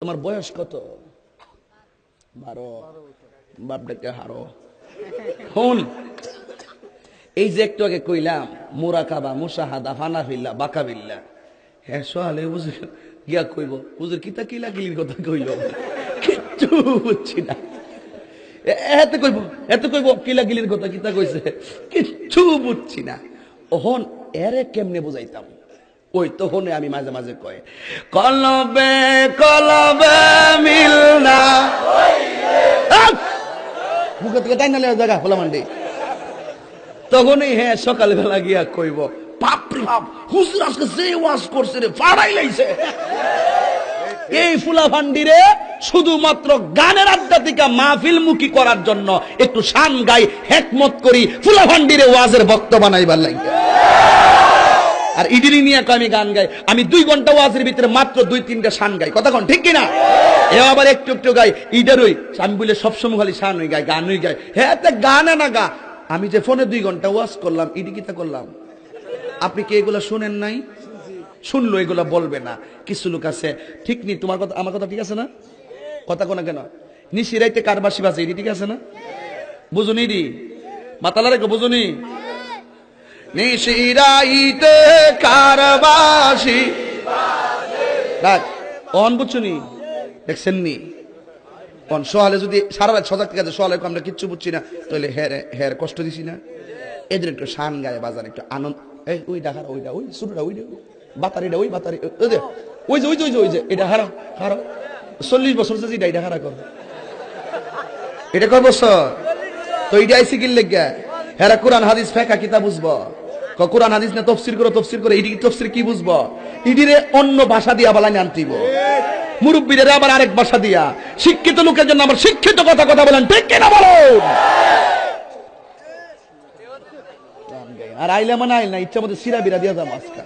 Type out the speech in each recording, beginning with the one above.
তোমার বয়স কত? 12। বাপ ডেকে হারো। হন এই যে একটু আগে কইলাম মুরাকাবা, মুশাহাদা, ফানাফিল্লা, বাকাবিল্লা, হ্যাঁ সোহালে হুজুর গিয়া কইব হুজুর কিতা কিলা কিলির কথা কইল, কিচ্ছু বুঝছি না। এতে কইব কিলা কিলির কথা কিতা কইছে, কিচ্ছু বুঝছি না। ওহন এরে কেমনে বুঝাইতাম? ওই তখন আমি মাঝে মাঝে কয় কলবে কলবে মিলনা মুখ থেকে তাই নালে জায়গা খোলা মান্ডি। তখনই হ্যাঁ সকালবেলা গিয়া কইব বাপরে বাপ হুজুর আজকে যে ওয়াজ করছে রে ফাড়াই লাইছে। এই ফুলা ভান্ডিরে শুধুমাত্র গানের আড্ডা থেকে মাহফিল মুখী করার জন্য একটু শান গাই হেকমত করি ফুলা ভান্ডিরে ওয়াজের বক্তা বানাইবার লাগে। আর ইডিরি নিয়ে আমি গান গাই, আমি 2 ঘন্টা ওয়াজের ভিতরে মাত্র 2-3টা শান গাই, কথা কোন ঠিক কিনা? এ আবার একটু একটু গাই ইডারই, আমি বলে সবসময় খালি শান হই গাই, গান হই গাই। হ্যাঁ তে গানে না গা, আমি যে ফোনে 2 ঘন্টা ওয়াজ করলাম ইডি কিতা করলাম? আপনি কি এগুলা শুনেন নাই? শুনলো এগুলা বলবে না। কিছু লোক আছে ঠিক নি, তোমার কথা আমার কথা ঠিক আছে না? কথা কোনা কেন নিশি রাইতে কারবাসি বাজে এটি ঠিক আছে না? বুঝুনি রি মাতালা রেখো, বুঝুনি নিশিরাইতে কারবাসি রাখ অন বুঝছুনি দেখছেন নি? অন সোহালে যদি সারা রাত সজাগ থেকে আছে সোহালে আমরা কিচ্ছু বুঝছি না, তাহলে হের কষ্ট দিছি না? এদের একটু শান গায়ে বাজান, একটু আনন্দ। এই ওই ডাকার ওইটা ওই শুরুটা ওই বাতারিটা ওই বাতারি ওই যে ওই যে ওই যে ওই যে এটা হারা হারা 40 বছর যে এটা হারা কর, এটা কয় বছর তো এটা আইসি কিল লেগা হেরা কোরআন হাদিস ফেকা কিতা বুঝবো? কোরআন হাদিস না তফসির করে ইডি তফসির কি বুঝবো? ইডিরে অন্য ভাষা দিয়া বালানি আনতিব, মুরব্বীদের আবার আরেক ভাষা দিয়া। শিক্ষিত লোকের জন্য আবার শিক্ষিত কথা কথা বলেন, ঠিক কিনা বলুন? আর আইলে মানে আইল না, ইচ্ছা মতো সিরা বিরা দিয়া যাম আজকা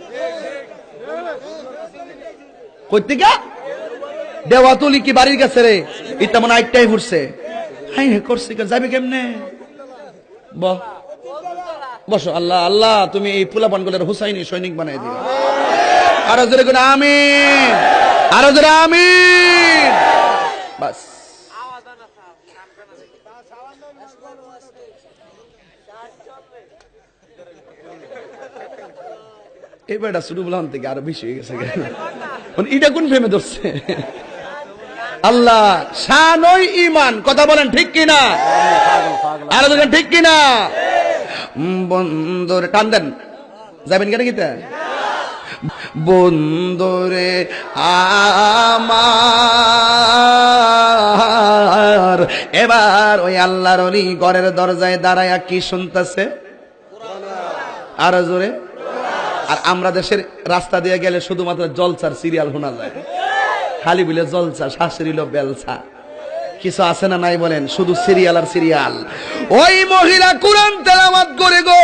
কইতে গা দেওয়া তুলি কি বাড়ির কাছে রে, ইটা মনে আইটাই ফুরছে হাই করছে যাবে কেমনে? বসো। আল্লাহ আল্লাহ তুমি এই পোলা পানগুলোর হুসাইনি সৈনিক বানাই দিও। আরো জোরে করে আমিন, আরো জোরে আমিন। বাস এবারটা শুরু বললাম থেকে আরো বেশি হয়ে গেছে। এটা কোন প্রেমে ধরছে? আল্লাহ শানই ঈমান, কথা বলেন ঠিক কিনা? আরো দেখেন ঠিক কিনা? বন্দরে টান দেন যাবেন কেন গীতা বন্দরে আমার। এবার ওই আল্লাহর ওলি ঘরের দরজায় দাঁড়ায়া কি শুনতেছে? আরো জোরে। আর আমরা দেশের রাস্তা দিয়ে গেলে শুধুমাত্র জলসার সিরিয়াল শোনা যায়, খালি বলে জলসা, শাশুড়িল বেলসা, কিছু আছে না নাই বলেন? শুধু সিরিয়াল আর সিরিয়াল। ওই মহিলা কোরআন তেলাওয়াত করে গো।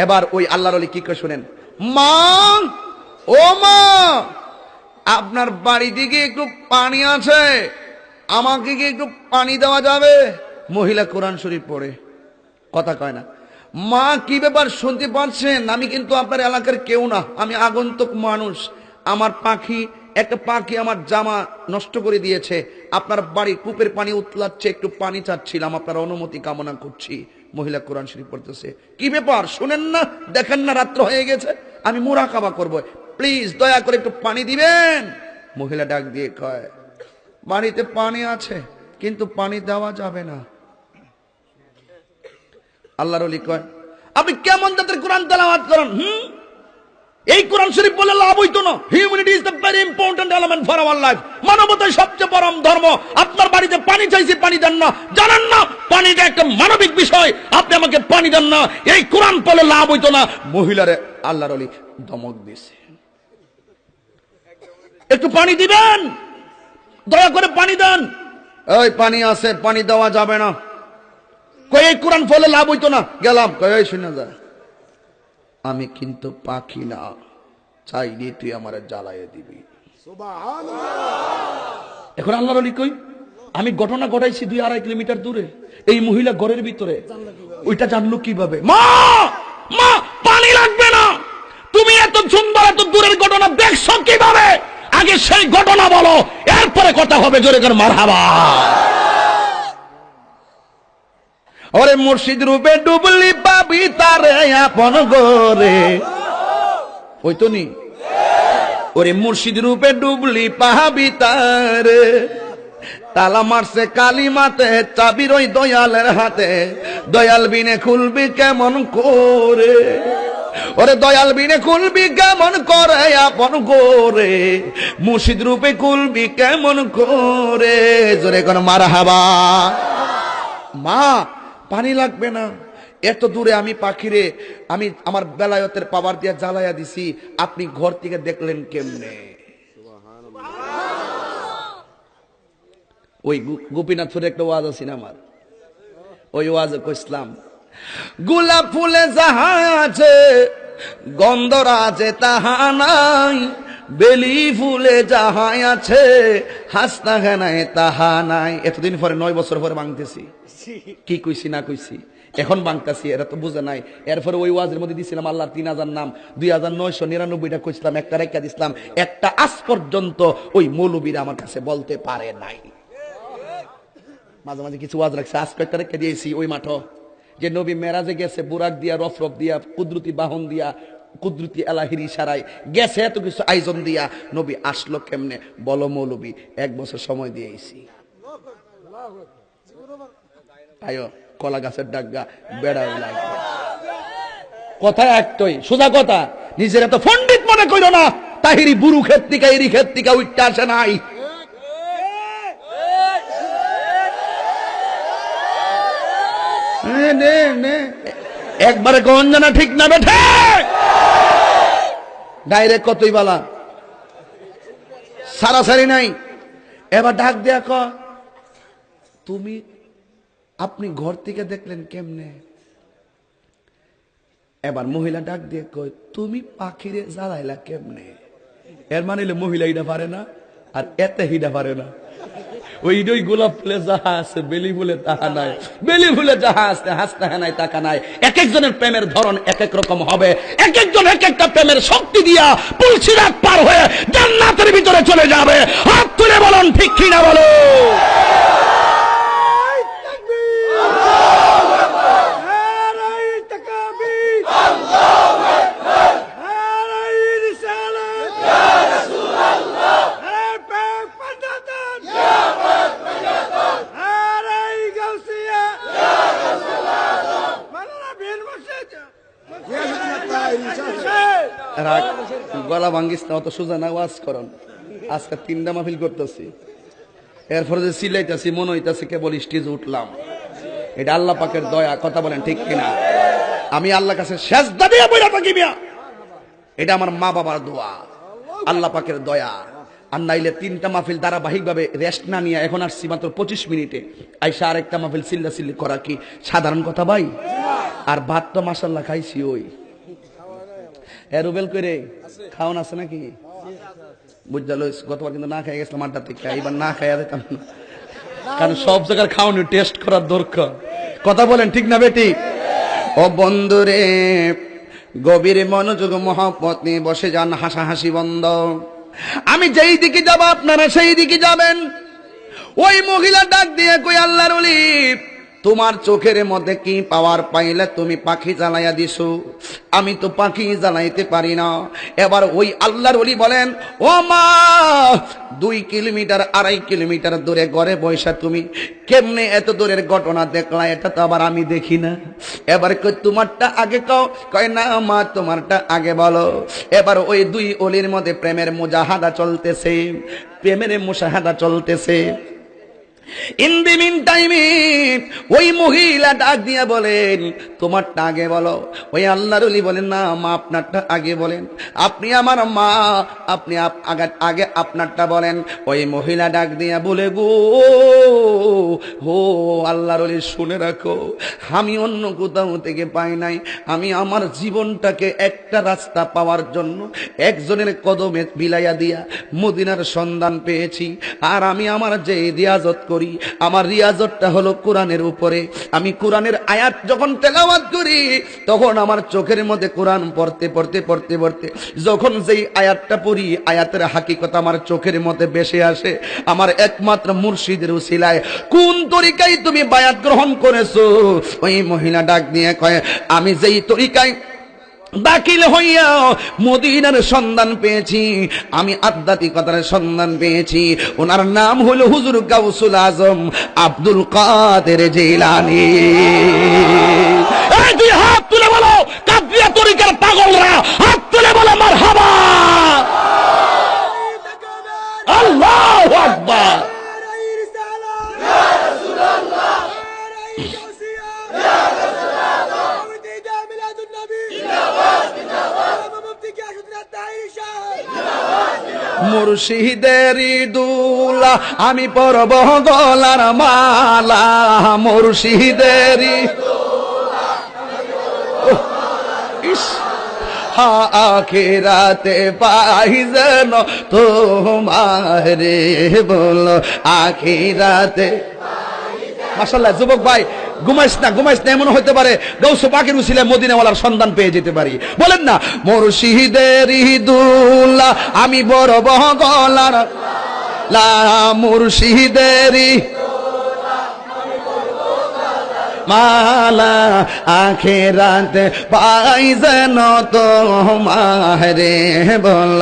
এবার ওই আল্লাহর ওলি কি করে শুনেন? মা ও মা, আপনার বাড়ি দিকে একটু পানি আছে, আমাকে কি একটু পানি দেওয়া যাবে? মহিলা কোরআন শরীফ পড়ে, কথা কয় না। মা কি ব্যাপার শুনতে পাচ্ছেন? আমি কিন্তু আপনার এলাকার কেউ না, আমি আগন্তুক মানুষ। আমার একটা পাখি আমার জামা নষ্ট করে দিয়েছে, আপনার বাড়ি কূপের পানি উতলাচ্ছে, একটু পানি চাচ্ছিলাম, আপনার অনুমতি কামনা করছি। মহিলা কোরআন শরীফ পড়তেছে। কি ব্যাপার শুনেন না, দেখেন না রাত্র হয়ে গেছে, আমি মুরাকাবা করব, প্লিজ দয়া করে একটু পানি দিবেন। মহিলা ডাক দিয়ে কয় বাড়িতে পানি আছে কিন্তু পানি দেওয়া যাবে না। আল্লাহর ওলি কয় আপনি কেমন জাতের কোরআন তেলাওয়াত করেন? এই কোরআন শরীফ বলে লাভ হইতো না। Humanity is the very important element for our life. মানবতাই সবচেয়ে পরম ধর্ম। আপনার বাড়িতে পানি চাইছি, পানি দেন না, জানেন না পানিটা একটা মানবিক বিষয়, আপনি আমাকে পানি দেন না, এই কোরআন পড়লে লাভ হইতো না। মহিলারে আল্লাহর ওলি ধমক দিছে, একটু পানি দিবেন, দয়া করে পানি দেন। ওই পানি আছে, পানি দেওয়া যাবে না। কই এই কোরআন পড়লে লাভ হইতো না। গেলাম, কই এই শুনে যা, আমি কিন্তু পাখি না, চাইলে তুই আমার জ্বালাইয়ে দিবি। এখন আল্লাহর ওলি কই আমি ঘটনা ঘটাইছি 2-2.5 কিলোমিটার দূরে, এই মহিলা ঘরের ভিতরে, ওইটা জানলো কিভাবে? মা মা পানি লাগবে না, তুমি এত সুন্দর এত দূরের ঘটনা দেখছো কিভাবে? আগে সেই ঘটনা বলো, এরপর পরে কথা হবে, জোরে করে মারহাবা। ওরে মুর্শিদ রূপে ডুবলি পাবি তারে আপন গোরে, ওই তো নি। ওরে মুর্শিদ রূপে ডুবলি পাবি তারে, তালা মারছে কালিমাতে, চাবির ওই দয়ালের হাতে, দয়াল বিনে খুলবি কেমন করে, ওরে দয়াল বিনে খুলবি কেমন করে আপন করে, মুর্শিদ রূপে খুলবি কেমন করে, জোরে কোন মারহাবা। মা পানি লাগবে না, এত দূরে আমি পাখিরে আমি আমার বেলায়তের পাওয়ার দিয়ে জ্বালাইয়া দিছি, আপনি ঘর থেকে দেখলেন কেমনে? ওই গোপীনাথপুরে একটা ওয়াজ আছে না আমার, ওই ওয়াজে কইছিলাম গোলাপ ফুলে যাহা আছে গন্ধরাজে তাহা নাই, বেলি ফুলে যাহা আছে হাসনা হেনায় তাহা নাই। এতদিন পরে 9 বছর পরে ভাঙতেছি, কি কইছি না কইছি এখন ভাঙতেছি, এরা তো বুঝে নাই। এরপরে ওই ওয়াজের মধ্যে দিছিলাম আল্লাহর 3000 নাম, 2999টা কইছিলাম, একটা রেখা দিছিলাম, একটা আজ পর্যন্ত ওই মৌলবীরা আমার কাছে বলতে পারে নাই। মাঝে মাঝে কিছু ওয়াজ রাখছে, আজ কয়েকটা রেখে দিয়েছি ওই মাঠ, যে নবী মেরাজে গেছে বুরাক দিয়া, রফরফ দিয়া, কুদরতি বাহন দিয়া, কুদরতি এলাহির ইশারায় গেছে, এত কিছু আয়োজন দিয়া, নবী আসলো কেমনে বলো মৌলবী? 1 বছর সময় দিয়েছি। আয়ো কলা গাছের ডাগা বেড়া লাগবে, কথা একটাই, সোজা কথা। নিজের এত পণ্ডিত মনে করো না, তাহিরি বুরু ক্ষেত্রিকা এরি ক্ষেত্রিকা উঠতে আসে নাই। একবারে গঞ্জনা ঠিক না বেঠে, ডাইরেক্ট কতই বলা, সারাসারি নাই। এবার ডাক দেয়া ক তুমি, আপনি ঘর থেকে দেখলেন কেমনে? এবার মহিলা ডাক দিয়ে কয় তুমি পাখিরে জ্বালাইলা কেমনে? এর মানে মহিলা ইডা পারে না, আর এতে হিডা পারে না। ওই গোলাপ ফুলে যাহা আছে বেলি ফুলে তাহা নাই, বেলি ফুলে যাহা আছে হাসতে নাই তাকা নাই। এক একজনের প্রেমের ধরন এক এক রকম হবে, এক একজন এক একটা প্রেমের শক্তি দিয়া পুলসিরাত পার হয়ে জান্নাতের ভিতরে চলে যাবে। হাত তুলে বলুন ঠিক কিনা বলো। গলা ভাঙ্গিস না, অত সোজা না, ওয়াজ করন। আজকে 3টা মাহফিল করতেছি, এরপরে যে সিলাইতেছি মনে হইতেছে কেবল স্টেজে উঠলাম। এটা আল্লাহ পাকের দয়া, কথা বলেন ঠিক কিনা? আমি আল্লাহ কাছে সেজদা দিয়ে বইরা থাকি মিয়া, এটা আমার মা বাবার দোয়া, আল্লাহ পাকের দয়া। আর নাইলে 3টা মাহফিল ধারাবাহিক ভাবে রেস্ট না নিয়ে এখন আসছি মাত্র 25 মিনিটে, আইসা আরেকটা মাহফিল চিল্লা চিল্লি করা কি সাধারণ কথা ভাই? আর ভাত তো মাশাআল্লাহ খাইছি, ওই এরুবেল করে খাওন আছে নাকি বুঝলো? গতবার কিন্তু না খাই গেছিলাম আড্ডা থেকে, এবার না খাইয়া দিতাম না, কারণ সব জায়গার খাওয়ানো টেস্ট করার দরকার। কথা বলেন ঠিক না বেটি? ও বন্ধুরে, গভীর মনোযোগ মহব্বত নিয়ে বসে যান, হাসাহাসি বন্ধ। আমি যেই দিকে যাব আপনারা সেই দিকে যাবেন। ওই মহিলা ডাক দিয়ে কই আল্লাহর ওলি, তোমার চোখের মধ্যে কি পাওয়ার পাইলে তুমি পাখি জ্বালাইয়া দিছো? আমি তো পাখি জ্বালাইতে পারি না। এবার ওই আল্লাহর ওলি বলেন, ও মা, 2 কিলোমিটার 2.5 কিলোমিটার দূরে ঘরে বসে তুমি কেমনে এত দূরের ঘটনা দেখলা? এটা তো আবার আমি দেখি না। এবার কই তোমারটা আগে কও। কয় না মা, তোমারটা আগে বলো। এবার ওই 2 ওলির মধ্যে প্রেমের মুজাহাদা চলতেছে, প্রেমের মুশাহাদা চলতেছে। ইন দি মিন টাইমে ওই মহিলা ডাক দিয়া বলেন, তোমারটা আগে বলো। ওই আল্লাহর ওলি বলেন, না মা, আপনারটা আগে বলেন। আপনি আমার মা, আপনি আগে আপনারটা বলেন। ওই মহিলা ডাক দিয়া বলে, গো হো আল্লাহর ওলি, শুনে রাখো, আমি অন্য কোথাও থেকে পাই নাই। আমি আমার জীবনটাকে একটা রাস্তা পাওয়ার জন্য একজনের কদমে বিলাইয়া দিয়া মদিনার সন্ধান পেয়েছি। আর আমি আমার যে রিয়াজত করি করি, আমার রিয়াজতটা হলো কোরআনের উপরে। আমি কোরআনের আয়াত যখন তেলাওয়াত করি তখন আমার চোখের মধ্যে কোরআন পড়তে পড়তে পড়তে পড়তে যখন যেই আয়াতটা পড়ি আয়াতের হাকিকত আমার চোখের মধ্যে ভেসে আসে। আমার একমাত্র মুর্শিদের উসিলায় কোন তরিকায় তুমি বায়াত গ্রহণ করেছো? ওই মহিলা ডাক দিয়ে কয়, আমি যেই তরিকায় দাখিল হইয়া মদিনার সন্ধান পেয়েছি, আমি আধ্যাত্মিকতার সন্ধান পেয়েছি, ওনার নাম হলো হুজুর গাউসুল আজম আব্দুল কাদের জিলানী। এই দুই হাত তুলে বলো কাদরিয়া তরিকার পাগলরা, হাত তুলে বলো মারহাবা, আল্লাহু আকবার। মুর্শিদেরি দুলা আমি পরব গলার মালা, মুর্শিদেরি আখিরাতে পাই যেন তোমারে, বলো আখিরাতে। মাশাআল্লাহ যুবক ভাই, ঘুমাইস না এমন হইতে পারে গৌস পাকের উসিলায় মদিনাওয়ালার সন্ধান পেয়ে যেতে পারি। বলেন না, মুর্শিদেরি দুলা আমি বড় বহ গলার লা, মুর্শিদেরি মালা আখিরাতে পাই যেন তোমারে, বল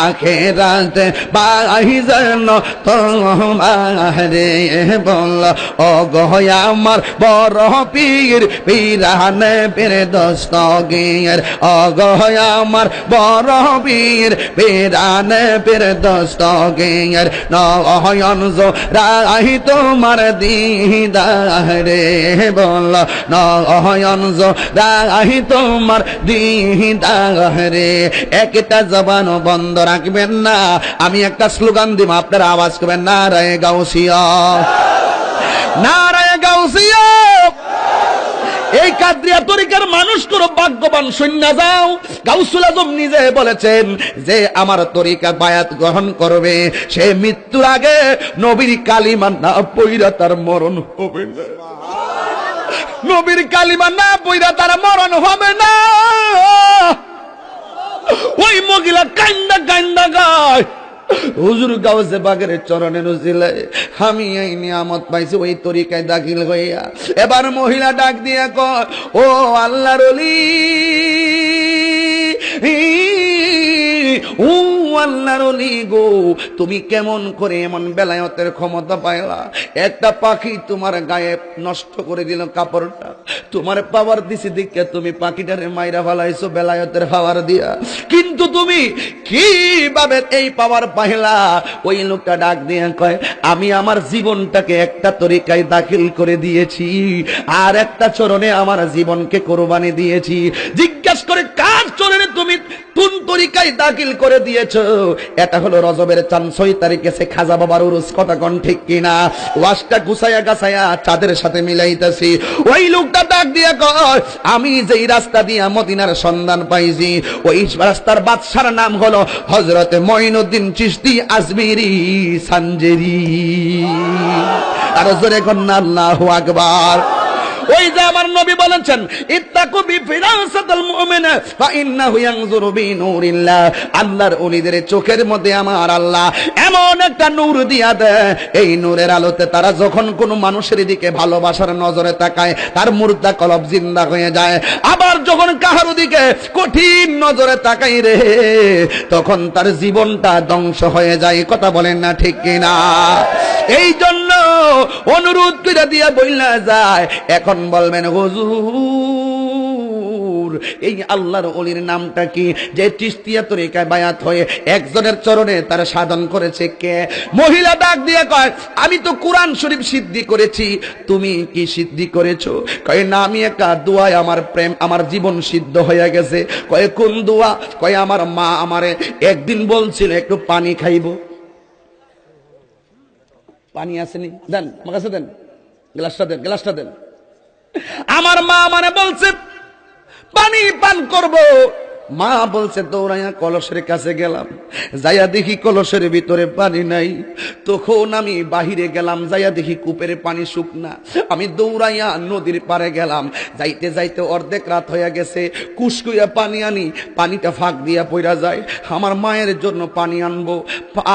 আখিরাতে পাই যেন তোমারে, বল ও গো আমার বড় পীর পীরানে পীর দস্তগীর, ও গো আমার বড় পীর পীরানে পীর দস্তগীর, নয়ন জোড়াই তোমার দিদারে, বল নয়ন জোড়াই তোমার দিদারে। একটা জবান বন্ধ রাখবেন না, আমি একটা স্লোগান দিব, আপনারা আওয়াজ করবেন নারায়ে গাউসিয়া, নারায়ে গাউসিয়া। এই কাদরিয়া তরিকার মানুষ করো ভাগ্যবান, শূন্য যাও। গাউসুল আজম নিজে বলেছেন যে আমার তরিকা বায়াত গ্রহণ করবে সে মৃত্যুর আগে নবীর কালিমা না পইরা তার মরণ হবে না, নবীর কালিমা না পইরা তার মরণ হবে না। ওই মহিলা কান্দা কান্দা গায়, হুজুর গাউসে পাকের চরণের উসিলায় আমি এই নিয়ামত পাইছি, ওই তরিকায় দাখিল হইয়া। এবার মহিলা ডাক দিয়া কয়, ও আল্লাহর ওলি, ও আল্লাহর ওলি গো, তুমি কেমন করে এমন বেলায়েতের ক্ষমতা পাইলা? একটা পাখি তোমার গায়ে নষ্ট করে দিল কাপড়টা, তোমার পাওয়ার দিছি দিকে তুমি পাখিটারে মাইরা ফেলাইছো বেলায়েতের পাওয়ার দিয়া, কিন্তু তুমি কিভাবে এই পাওয়ার পাইলা? ওই লোকটা ডাক দিয়ে কয়, আমি আমার জীবনটাকে একটা তরিকায় দাখিল করে দিয়েছি, আর একটা চরণে আমার জীবনকে কোরবানি দিয়েছি। জিজ্ঞাসা করে কার চরণে তুমি কোন তরিকায় দাখিল করে দিয়েছো? এটা হলো রজবের চাঁদ 6 তারিখে সে খাজা বাবার উরুস, কথা কোন ঠিক কিনা? ওয়াজটা গুছায়া গাছায়া চাঁদের সাথে মিলাইতেছি। ওই লোকটা ডাক দিয়ে কয়, আমি যেই রাস্তা দিয়া মদিনার সন্ধান পাইছি ওই রাস্তার বাদশার নাম হলো হযরত মঈনুদ্দিন চিশতি আজমিরি সানজেরি। আর জোরে কন্না আল্লাহু আকবার। ওই যে আমার নবী বলেছেন, ইত্তাকু বিফিরাসাতিল মুমিন ফা ইন্নাহু ইয়ানজুরু বিনুরিল্লাহ, আল্লাহর ওলিদের চোখের মধ্যে আমার আল্লাহ এমন একটা নূর দিয়া দেয়, এই নূরের আলোতে তারা যখন কোনো মানুষের দিকে ভালোবাসার নজরে তাকায় তার মুর্দা কলব জিন্দা হয়ে যায়। আবার যখন কাহার দিকে কঠিন নজরে তাকাই রে, তখন তার জীবনটা ধ্বংস হয়ে যায়। কথা বলেন না ঠিক কিনা? এই জন্য অনুরোধ করে দিয়া বইলা যায়, এখন বলবেন হুজুর এই আল্লাহর ওলির নামটা কি, যে চিশতিয়া তরিকায় বায়াত হয়ে একজনের চরণে তারা সাধন করেছে কে? মহিলা ডাক দিয়ে কয়, আমি তো কোরআন শরীফ সিদ্ধি করেছি, তুমি কি সিদ্ধি করেছো? কয় না, আমি একটা দোয়ায় আমার প্রেম আমার জীবন সিদ্ধ হয়ে গেছে। কয় কোন দোয়া? কয় আমার মা আমারে একদিন বলছিল একটু পানি খাইবো। পানি আসেনি, দেন আমার কাছে, দেন গ্লাসটা, দেন গ্লাসটা দেন। আমার মা মানে বলছে পানি পান করব, মা বলছে দৌড়াইয়া কলসের কাছে গেলাম, যাইয়া দেখি কলসের ভিতরে পানি নাই। তখন আমি বাহিরে গেলাম, যাইয়া দেখি কূপের পানি শুকনা। আমি দৌড়াইয়া নদীর পারে গেলাম, যাইতে যাইতে অর্ধেক রাত হয়ে গেছে। কুসকুইয়া পানি আনি, পানিটা ফাঁক দিয়া পইরা যায়। আমার মায়ের জন্য পানি আনবো,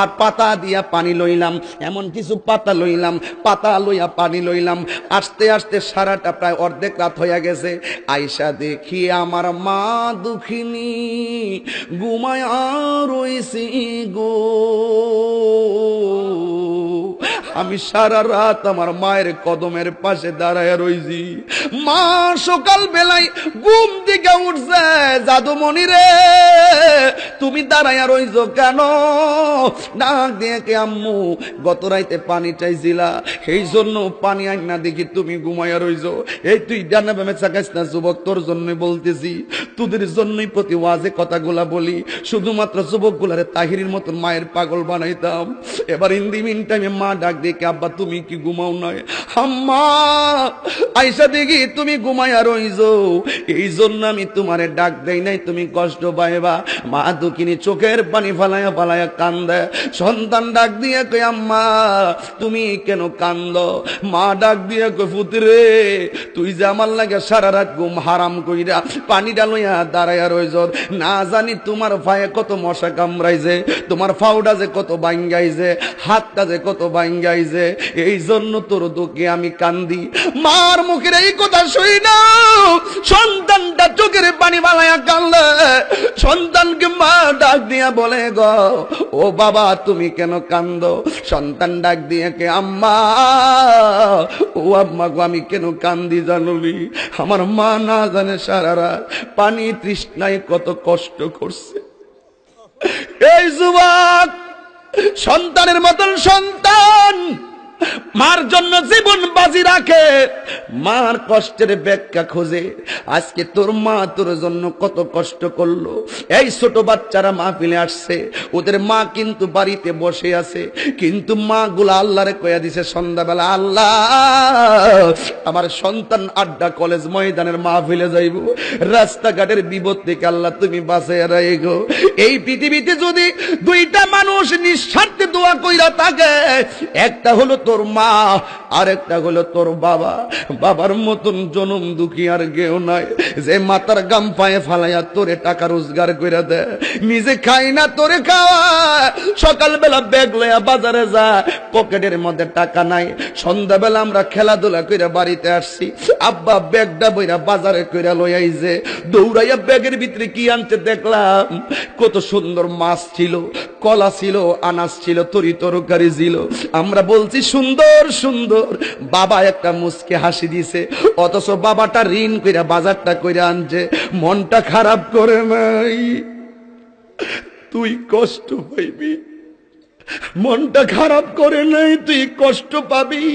আর পাতা দিয়া পানি লইলাম, এমন কিছু পাতা লইলাম, পাতা লইয়া পানি লইলাম। আস্তে আস্তে সারাটা প্রায় অর্ধেক রাত হইয়া গেছে। আইসা দেখি আমার মা দুঃখিনী ঘুমায়া রইছি গো। আমি সারা রাত আমার মায়ের কদমের পাশে দাঁড়ায় রইছি। মা সকাল বেলায় ঘুম থেকে উঠছে, জাদুমণি রে তুমি দাঁড়াইয়া রইছো কেন? ডাক দিয়ে কে আম্মু গত রাইতে পানি চাইছিলা, এই জন্য পানি আইন না দেখি তুমি ঘুমাইয়া রইছো। এই তুই ডানা বেমে চাকাইস না যুবক, তোর জন্যই বলতেছি, তোদের জন্যই প্রতি ওয়াজে কথাগুলা বলি, শুধুমাত্র যুবক গুলারে তাহিরির মতন মায়ের পাগল বানাইতাম। এবার ইন দি মিন টাইমে মা ডাক দেখে আব্বা তুমি কি ঘুমাও নয়? আম্মা আইসা দেখি তুমি ঘুমাইয়া রইছো, এই জন্য আমি তোমারে ডাক দেই নাই, তুমি কষ্ট পাইবা। মা দুঃখিনী চোখের পানি ফালাইয়া ফালাইয়া কান্দে। সন্তান ডাক দিয়ে কই আম্মা তুমি কেন কান্দ? মা ডাক দিয়ে কই পুত্রে তুই যে আমার লাগে সারা রাত ঘুম হারাম কইরা পানিটা লইয়া দাঁড়াইয়া রইছ, না জানি তোমার পায়ে কত মশা কামড়াইছে, তোমার ফাউডা যে কত ভাঙ্গাইছে, হাতটা যে কত ভাঙ্গাইছে, এই জন্য তোর দুঃখে আমি কান্দি। মার মুখের এই কথা শুই না সন্তানটা চোখের পানি বালাইয়া কান্দে। সন্তানকে মা ডাক দিয়া বলে গো ও বাবা তুমি কেন কান্দ? সন্তান ডাক দিয়ে কে আম্মা ও আম্মা গো আমি কেন কান্দি জানুলি? আমার মা না জানে সারা রাত পানি তৃষ্ণায় কত কষ্ট করছে। এই যুবক সন্তানের মতন সন্তান মার জন্য জীবন বাজি রাখে, মার কষ্টের ব্যাখ্যা খোঁজে। আজকে তোর মা তোর জন্য কত কষ্ট করলো। এই ছোট বাচ্চারা মাহফিলে আসছে, ওদের মা কিন্তু বাড়িতে বসে আছে, কিন্তু মা গুলা আল্লাহরে কয়া দিছে সন্ধ্যাবেলা, আল্লাহ আমার সন্তান আড্ডা কলেজ ময়দানের মাহফিলে যাইব, রাস্তাঘাটের বিপদ থেকে আল্লাহ তুমি বাঁচাইয়া রাখো। এই পৃথিবীতে যদি দুইটা মানুষ নিঃস্বার্থে দোয়া কইরা থাকে, একটা হলো তোর মা আর একটা হলো তোর বাবা। বাবার মতন জনম দুঃখী আর কেউ নাই, যে মাথার গাম পায়ে ফালাইয়া তোরে টাকা রোজগার করে দেয়, নিজে খাই না তোরে খাওয়া। সকালবেলা ব্যাগ লইয়া বাজারে যা, পকেটের মধ্যে টাকা নাই। সন্ধ্যাবেলা আমরা খেলাধুলা করে বাড়িতে আসছি, আব্বা ব্যাগটা বইরা বাজারে কইরা লইয়া আইছে। দৌড়াইয়া ব্যাগের ভিতরে কি আনতে দেখলাম, কত সুন্দর মাছ ছিল, কলা ছিল, আনাজ ছিল, তরি তরকারি ছিল। আমরা বলছি সুন্দর সুন্দর, বাবা একটা মুচকে হাসি দিছে, অথচ বাবাটা ঋণ কইরা বাজারটা কইরা আনছে। মনটা খারাপ করে নাই, তুই কষ্ট পাইবি। মনটা খারাপ করে নাই, তুই কষ্ট পাবি।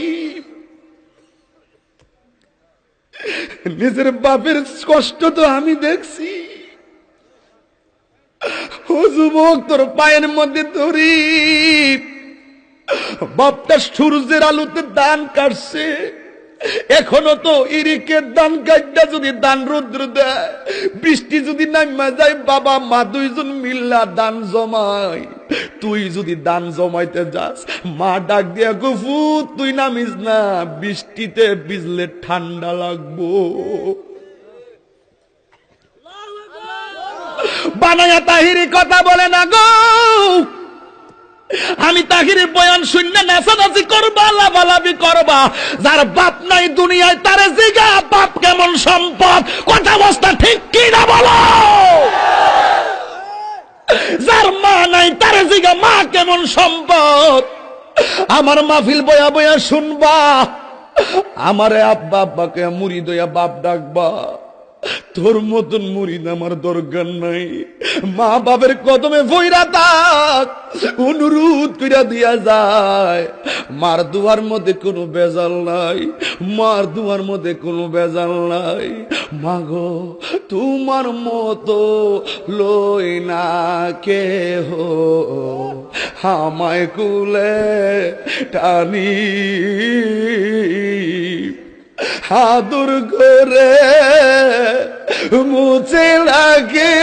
নিজের বাপের কষ্ট তো আমি দেখছি। ও যুবক তোর পায়ের মধ্যে ধরি, বাপটা সূর্যের আলোতে ধান কাটছে, এখনো তো ইরিকের ধান কাটটা যদি ধান রৌদ্র দেয়, বৃষ্টি যদি নামা যায়, বাবা মা দুইজন মিল্লা ধান জমায়। তুই যদি ধান জমাইতে যাস, মা ডাক দিয়া গফু তুই নামিস না, বৃষ্টিতে ভিজলে ঠান্ডা লাগবো। বানায়া তাহিরি কথা বলে না গো, আমি তাহিরের বয়ান শূন্য নাচানাচি করবা, লাভালাভি করবা। যার বাপ নাই দুনিয়ায় তারে জিগা বাপ কেমন সম্পদ, কথা বস্তা ঠিক কি না বলো? যার মা নাই তারে জিগা মা কেমন সম্পদ। আমার মাহফিল বয়া বয়া শুনবা, আমারে আব্বা আব্বাকে মুড়ি দইয়া বাপ ডাকবা। তোর মতন মুরিদ আমার দরকার নাই। মা বাপের কদমে ভইরা থাক, অনুরোধ কইরা দিয়া যায়। মার দুয়ার মধ্যে কোনো বেজাল নাই, মার দুয়ার মধ্যে কোনো বেজাল নাই। মাগো তোমার মতো লই না কেহ, আমায় কুলে টানি আদর করে মুছে লাগে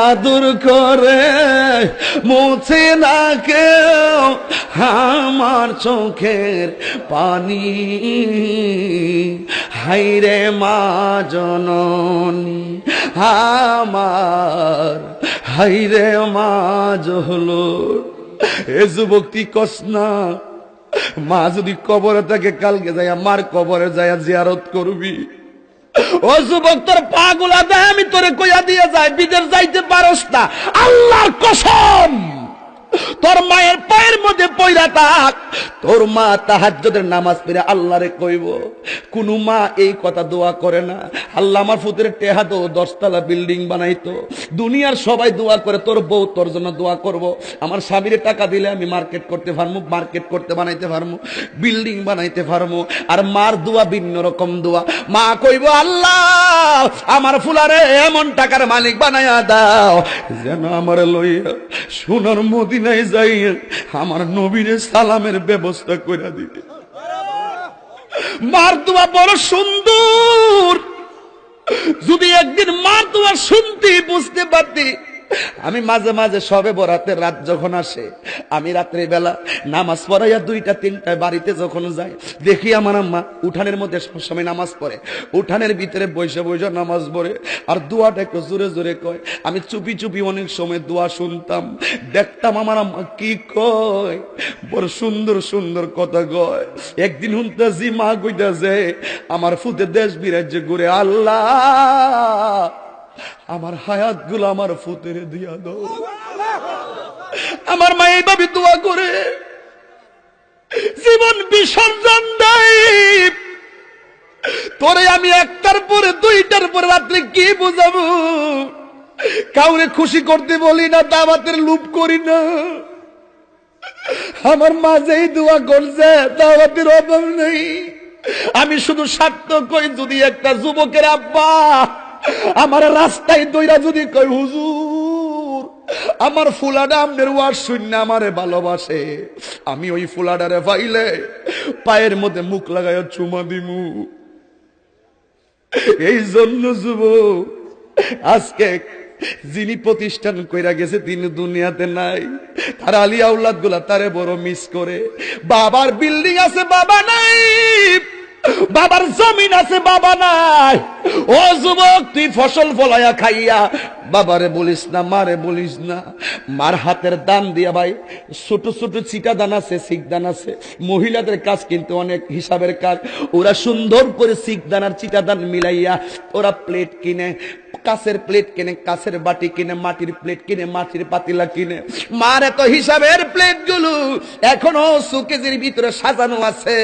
আদর করে মুছে না কেউ আমার চোখের পানি। হাইরে মা জননী আমার, হাইরে মা জহলোর। এ যুবক তুই কস না, মা যদি কবরে থাকে কালকে যাইয়া মার কবরে যাইয়া জিয়ারত করবি। ও যুবক তোর পা গুলা দেয়, আমি তোরে কইয়া দিয়ে যাই, বিদেশ যাইতে পারস না, আল্লাহর কসম তোর মায়ের পায়ের মধ্যে পয়রা থাক। তোর মা তাহাজ্জুদের নামাজ পড়ে আল্লাহরে কইব। কোন মা এই কথা দোয়া করে না, আল্লাহ আমার ফুতের টেহা দো, 10 তলা বিল্ডিং বানাইতো। দুনিয়ার সবাই দোয়া করে, তোর বউ তোর জন্য দোয়া করব। আমার স্বামীর টাকা দিলে আমি মার্কেট করতে পারবো, মার্কেট করতে বানাইতে পারবো, বিল্ডিং বানাইতে পারবো। আর মার দোয়া ভিন্ন রকম দোয়া। মা কইব আল্লাহ আমার ফুলারে এমন টাকার মালিক বানাইয়া দাও যেন আমার লইয়া সোনার মদিনায় যাই আমার নবীরে সালামের ব্যবস্থা করে দিতে। মার দোয়া বড় সুন্দর। যদি একদিন মার দোয়া শুনতে বুঝতে পারতি। আমি মাঝে মাঝে সবে বরাতের রাত যখন আসে, আমি রাত্রে বেলা নামাজ পড়াইয়া 2টা 3টায় বাড়িতে যখন যাই, দেখি আমার আম্মা উঠানের মধ্যে সবসময় নামাজ পড়ে, উঠানের ভিতরে বসে বসে নামাজ পড়ে আর দোয়াটা একটু জোরে জোরে কয়। আমি চুপি চুপি অনেক সময় দোয়া শুনতাম, দেখতাম আমার আম্মা কি কয়, বড় সুন্দর সুন্দর কথা কয়। একদিন শুনতেছি মা কইতাছে আমার ফুতে দেশ বিরাজ্যে ঘুরে, আল্লাহ আমার হায়াত গুলো আমার ফুতেরে দিয়া দাও। আমার মা এইভাবে দোয়া করে জীবন বিসর্জন দেয়। তোরে আমি 1টার পরে 2টার পরে রাত্রে কি বুঝাবো? কাউরে খুশি করতে বলি না, দাওয়াতের লোভ করি না। আমার মা যেই দোয়া করছে দাওয়াতের অভাব নেই। আমি শুধু স্বার্থ কই, যদি একটা যুবকের আব্বা আমার রাস্তায় দইরা যদি কই হুজুর আমার ফুলাডা আপনার ওয়াজ শুনে আমারে ভালোবাসে, আমি ওই ফুলাডারে পাইলে পায়ের মধ্যে মুখ লাগাইয়া চুমা দিমু। এই জন্য যুবক আজকে যিনি প্রতিষ্ঠান কইরা গেছে তিনি দুনিয়াতে নাই, তার আলী আউলাদ গুলা তারে বড় মিস করে। বাবার বিল্ডিং আছে বাবা নাই, বাবার জমিন আছে বাবা নাই। ও যুবক তুই ফসল ফলাইয়া খাইয়া বাবারে বলিস না, মারে বলিস না। মার হাতের দান দিয়া ভাই ছোট ছোট চিটা দান আছে, শিক দান আছে। মহিলাদের কাজ কিন্তু অনেক হিসাবের কাজ। ওরা সুন্দর করে শিক দান আর চিটা দান মিলাইয়া ওরা প্লেট কিনে, কাছের প্লেট কিনে, কাছের বাটি কিনে, মাটির প্লেট কিনে, মাটির পাতিলা কিনে। মার এত হিসাবের প্লেট গুলো এখনো সুকেজের ভিতরে সাজানো আছে,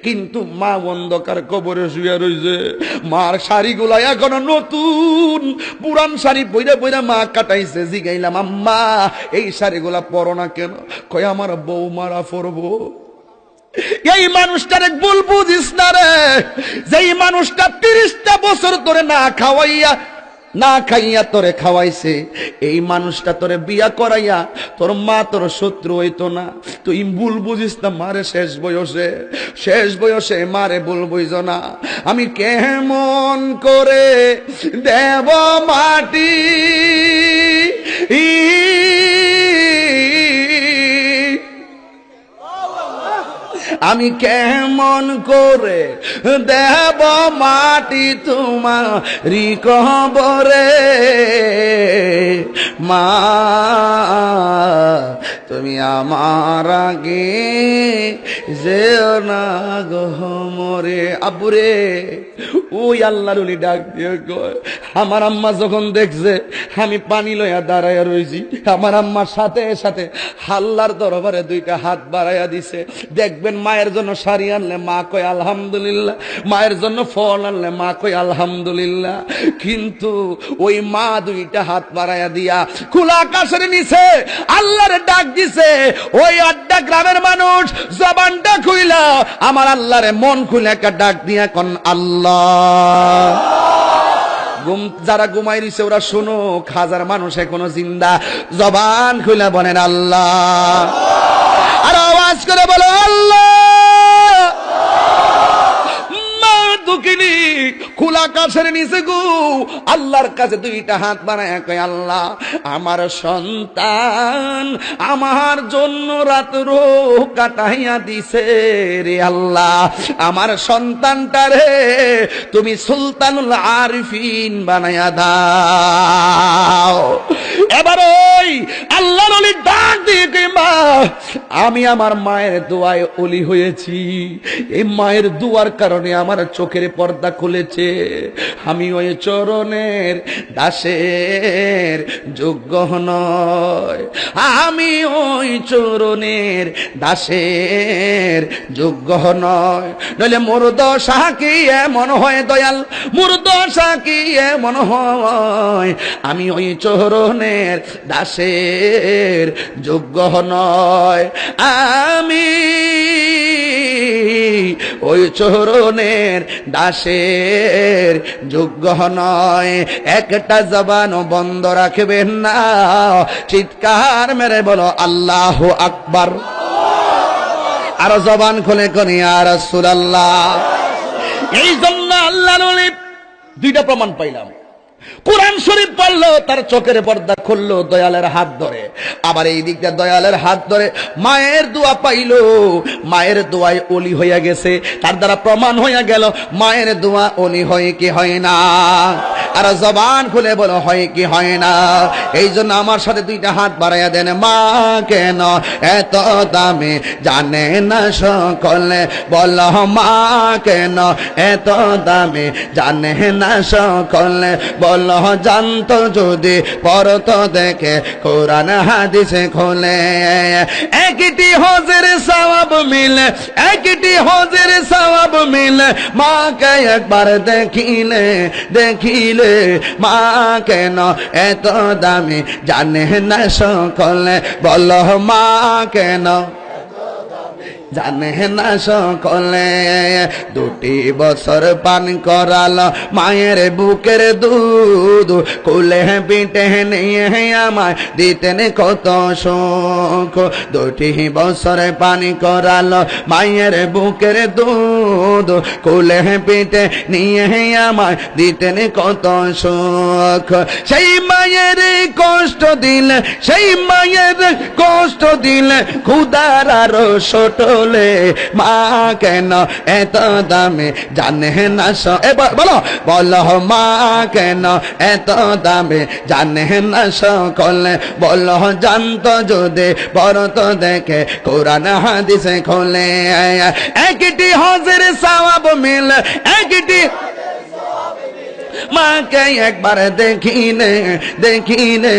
কিন্তু মা অন্ধকার কবরে শুয়ে রইছে। মার শাড়িগুলা এখনো নতুন, পুরান শাড়ি পইরা পইরা মা কাটাইছে। জিগাইলাম আম্মা এই শাড়িগুলা পরো না কেন? কয় আমার বউ মারা পরবো। এই মানুষটার ভুল বুঝিস না রে, যেই মানুষটা 30টা বছর ধরে না খাইয়া তোরে খাওয়াইছে, এই মানুষটা তোরে বিয়া করাইয়া তোর মা তোর শত্রু হইতো না। তুই ভুল বুঝিস না মারে, শেষ বয়সে মারে ভুল বুঝ না। আমি কেমন করে দেব মাটি আমি কেমন করে দেব মাটি তোমারি কবরে। মা তুমি আমার আগে যেও না গো মরে। আব্বুরে ওই আল্লাহর ওলি ডাক দিয়ে কয়, আমার আম্মা যখন দেখছে আমি পানি লইয়া দাঁড়াইয়া রইছি, আমার আম্মার সাথে সাথে আল্লাহর দরবারে 2টা হাত বাড়াইয়া দিছে। দেখবেন মায়ের জন্য শাড়ি আনলে মা কয় আলহামদুলিল্লাহ, মায়ের জন্য ফল আনলে মা কয় আলহামদুলিল্লাহ। কিন্তু ওই মা 2টা হাত বাড়াইয়া দিয়া খোলা আকাশের নিচে আল্লাহর ডাক দিছে। ওই আড্ডা গ্রামের মানুষ জবানটা খুইলা আমার আল্লাহরে মন খুলে একটা ডাক দিয়া কোন আল্লাহ। যারা ঘুমাই দিছে ওরা শোনো, হাজার মানুষ এখনো জিন্দা, জবান খুলে বলেন আল্লাহ, আর আওয়াজ করে বলো আল্লাহ। মা দুঃখিনী খোলা আকাশের নিচে গো আল্লাহর কাছে দুইটা হাত বানায় কয় আল্লাহ আমার সন্তান আমার জন্য রাত্র কাটাইয়া দিছে রে আল্লাহ, আমার সন্তানটারে তুমি সুলতানুল আরিফিন বানাইয়া দাও। এবার ওই আল্লাহর ওলি ডাক দিয়ে কয় মা আমি আমার মায়ের দোয়ায় ওলি হয়েছি, এই মায়ের দোয়ার কারণে আমার চোখের পর্দা খুলেছে, আমি ওই চরণের দাসের যোগ্য নয়, আমি ওই চরণের দাসের যোগ্য নয়। নইলে মোর দশা কি এমন হয় দয়াল, মোর দশা কি এমন হয়, আমি ওই চরণের দাসের যোগ্য নয়, আমি ওই চরণের দাসের যোগ্য নয়। একটা জবান বন্ধ রাখবেন না, চিৎকার মেরে বলো আল্লাহু আকবার। আর জবান খুলে কোন ইয়া রাসূলুল্লাহ। এই জন্য আল্লাহর ওলি দুইটা প্রমাণ পাইলাম, কোরআন শরীফ পড়লো তার চোখের পর্দা খুললো দয়ালের হাত ধরে, আবার এই দিকটা দয়ালের হাত ধরে মায়ের দোয়া পাইলো, মায়ের দোয়ায় ওলি হইয়া গেছে, তার দ্বারা প্রমাণ হইয়া গেল মায়ের দোয়া ওলি হয় কি হয় না। আর জবান খুলে বলো হয় কি হয় না। এই জন্য আমার সাথে দুইটা হাত বাড়াইয়া দেন। মা কেন এত দামে জানে না সকলে, বলো মা কেন এত দামে জানে না সকলে, বলো জানতো যদি পড়তো দেখে কোরআন হাদিসে খোলে, একটি হজের সওয়াব মিলে, একটি হজের সওয়াব মিলে, মাকে একবার দেখিলে, দেখিলে মা কেন এত দামি জানে না সকলে, বলো মা কেন জানে না সকলে। 2 বছর পান করালো মায়ের বুকের দুধ, কোলে পিঠে নিয়ে আমায় দিতেন কত সুখ। 2 বছর পান করালো মায়ের বুকের দুধ, কোলে পিঠে নিয়ে আমায় দিতেন কত সুখ। সেই মায়ের কষ্ট দিলে, সেই মায়ের কষ্ট দিলে ক্ষুধার আরো ছোট, মা কেন এত দামে জানে না বলো, বলো মা কেন এত দামে জানে না সকলে, বলো জানতো যদি পড়তো দেখে কোরআন হাদিসে খোলে, একটি হজের সওয়াব মিলে, একটি মাকে একবার দেখিলে, দেখিলে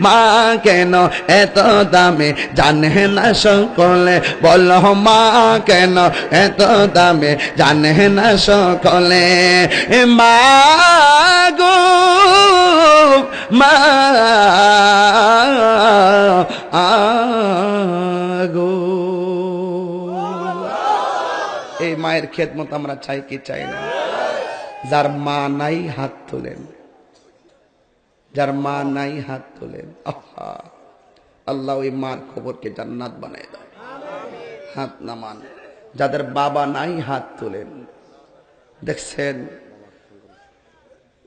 মা কেন এত দামে জানে না সকলে, বলো মা কেন এত দামে জানে না সকলে। মা গো মা গো, এই মায়ের খেদমত আমরা চাই কি চাই না? যার মা নাই হাত তোলেন, যার মা নাই হাত তোলেন। আল্লাহ ওই মার খবরকে জান্নাত বানায় দেয়, হাত নামান। যাদের বাবা নাই হাত তোলেন, দেখছেন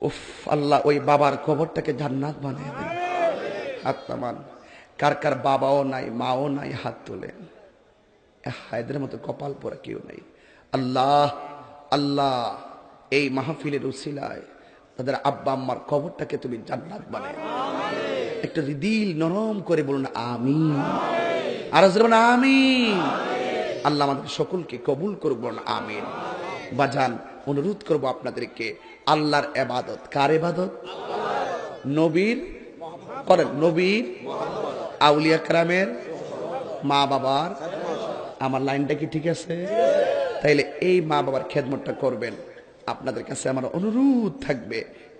উফ আল্লাহ ওই বাবার খবরটাকে জান্নাত বানায় দেয়, হাত নামান। কার কার বাবাও নাই মাও নাই হাত তোলেন। এদের মতো কপাল পরা কেউ নাই। আল্লাহ আল্লাহ এই মাহফিলের উসিলায় তাদের আব্বা আম্মার কবরটাকে তুমি জান্নাত বানাও। একটা হৃদিল নরম করে বলুন আমিন। আর বলুন আমিন। আল্লাহ আমাদের সকলকে কবুল করুন, বলুন আমিন। বাজান অনুরোধ করব আপনাদেরকে, আল্লাহর ইবাদত কার ইবাদত? নবীর করেন, নবীর, আউলিয়া কেরামের, মা বাবার। আমার লাইনটা কি ঠিক আছে? তাইলে এই মা বাবার খেদমতটা করবেন। আপনাদের কাছে আমার অনুরোধ থাকবে,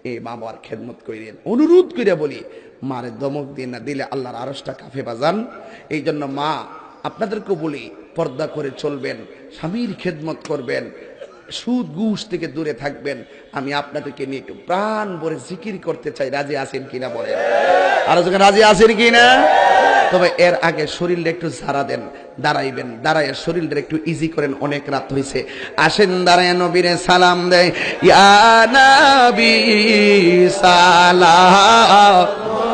এই মা বাবার খেদমত করিলেন। অনুরোধ করে বলি, মারে দমক দিয়ে না দিলে আল্লাহর আরশটা কাঁপে বাজান। এই জন্য মা আপনাদেরকে বলি, পর্দা করে চলবেন, স্বামীর খেদমত করবেন, সুদ ঘুষ থেকে দূরে থাকবেন। আমি আপনাদেরকে নিয়ে একটু প্রাণ ভরে জিকির করতে চাই, রাজি আছেন কিনা বলেন? আর যখন রাজি আছেন কিনা? তবে এর আগে শরীরটা একটু ঝাড়া দেন, দাঁড়াইবেন, দাঁড়ায় শরীরটা একটু ইজি করেন, অনেক রাত হইছে। আসেন দাঁড়ায় নবীরে সালাম দেয়, ইয়া নবী সালাম